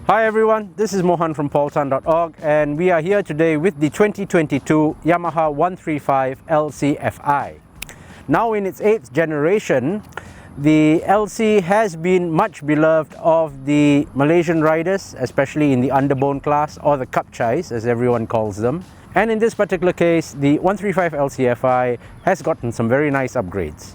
Hi everyone, this is Mohan from paultan.org and we are here today with the 2022 Yamaha 135 LC-Fi. Now in its 8th generation, the LC has been much beloved of the Malaysian riders, especially in the underbone class or the Kapchais as everyone calls them. And in this particular case, the 135 LC-Fi has gotten some very nice upgrades.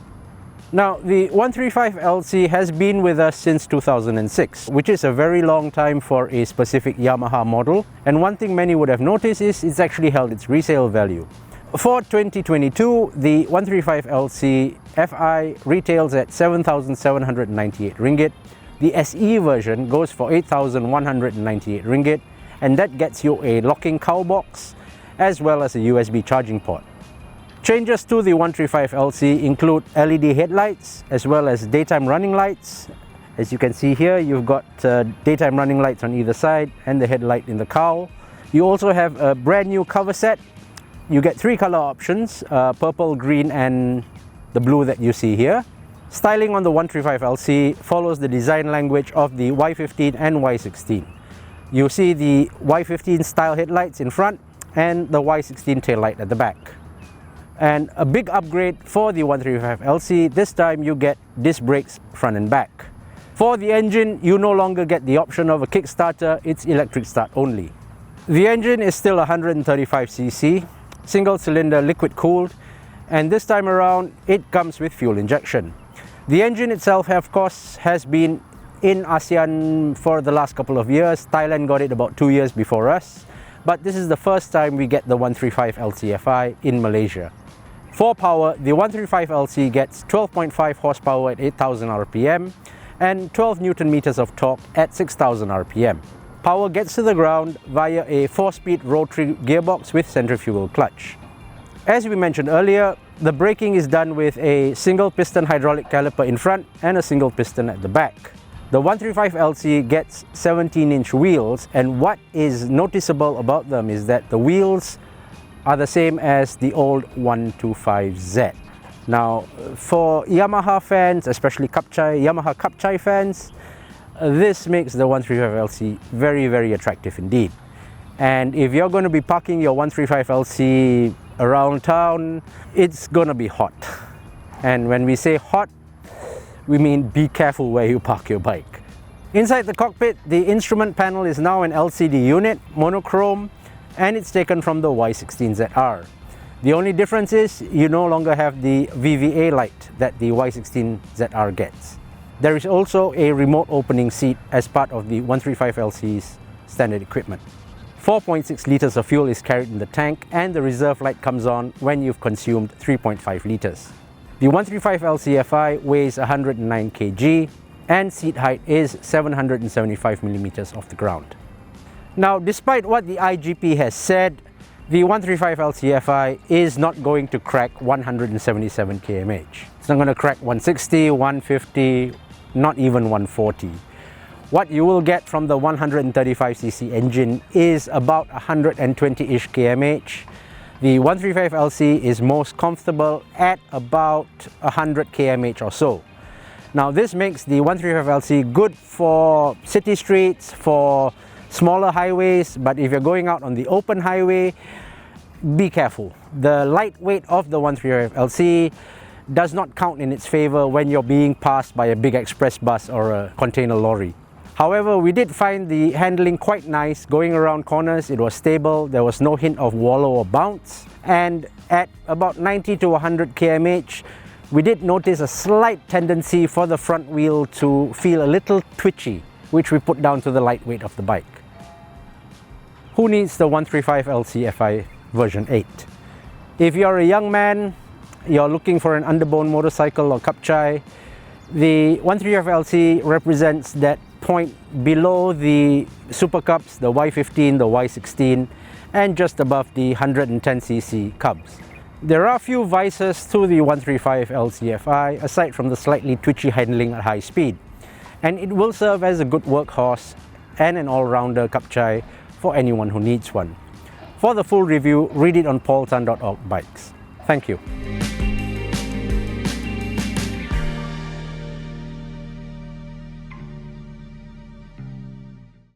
Now, the 135 LC has been with us since 2006, which is a very long time for a specific Yamaha model. And one thing many would have noticed is it's actually held its resale value. For 2022, the 135 LC Fi retails at 7,798 ringgit. The SE version goes for 8,198 ringgit, and that gets you a locking cowl box as well as a USB charging port. Changes to the 135 LC include LED headlights as well as daytime running lights. As you can see here, you've got daytime running lights on either side and the headlight in the cowl. You also have a brand new cover set. You get 3 color options, purple, green and the blue that you see here. Styling on the 135 LC follows the design language of the Y15 and Y16. You see the Y15 style headlights in front and the Y16 taillight at the back. And a big upgrade for the 135 LC, this time you get disc brakes front and back. For the engine, you no longer get the option of a kickstarter, it's electric start only. The engine is still 135cc, single cylinder liquid cooled, and this time around it comes with fuel injection. The engine itself, of course, has been in ASEAN for the last couple of years. Thailand got it about 2 years before us, but this is the first time we get the 135 LC-Fi in Malaysia. For power, the 135 LC gets 12.5 horsepower at 8,000 RPM and 12 Newton meters of torque at 6,000 RPM. Power gets to the ground via a 4-speed rotary gearbox with centrifugal clutch. As we mentioned earlier, the braking is done with a single piston hydraulic caliper in front and a single piston at the back. The 135 LC gets 17-inch wheels, and what is noticeable about them is that the wheels are the same as the old 125Z. Now, for Yamaha fans, especially Yamaha Kapchai fans, this makes the 135 LC very, very attractive indeed. And if you're going to be parking your 135 LC around town, it's going to be hot. And when we say hot, we mean be careful where you park your bike. Inside the cockpit, the instrument panel is now an LCD unit, monochrome, and it's taken from the Y16ZR. The only difference is you no longer have the VVA light that the Y16ZR gets. There is also a remote opening seat as part of the 135 LC's standard equipment. 4.6 liters of fuel is carried in the tank, and the reserve light comes on when you've consumed 3.5 liters. The 135 LC-Fi weighs 109 kg and seat height is 775 millimeters off the ground. Now, despite what the IGP has said, the 135 LC-Fi is not going to crack 177 kmh. It's not going to crack 160, 150, not even 140. What you will get from the 135cc engine is about 120-ish kmh. The 135 LC is most comfortable at about 100 kmh or so. Now, this makes the 135 LC good for city streets, for smaller highways, but if you're going out on the open highway, be careful. The lightweight of the 135 LC does not count in its favor when you're being passed by a big express bus or a container lorry. However, we did find the handling quite nice. Going around corners, it was stable, there was no hint of wallow or bounce, and at about 90 to 100 kmh, we did notice a slight tendency for the front wheel to feel a little twitchy, which we put down to the lightweight of the bike. Who needs the 135 LC-Fi version 8? If you're a young man, you're looking for an underbone motorcycle or Kapchai, the 135 LC represents that point below the Super Cups, the Y15, the Y16, and just above the 110cc Cubs. There are a few vices to the 135 LC-Fi aside from the slightly twitchy handling at high speed, and it will serve as a good workhorse and an all-rounder Kapchai for anyone who needs one. For the full review, read it on paultan.org bikes. Thank you.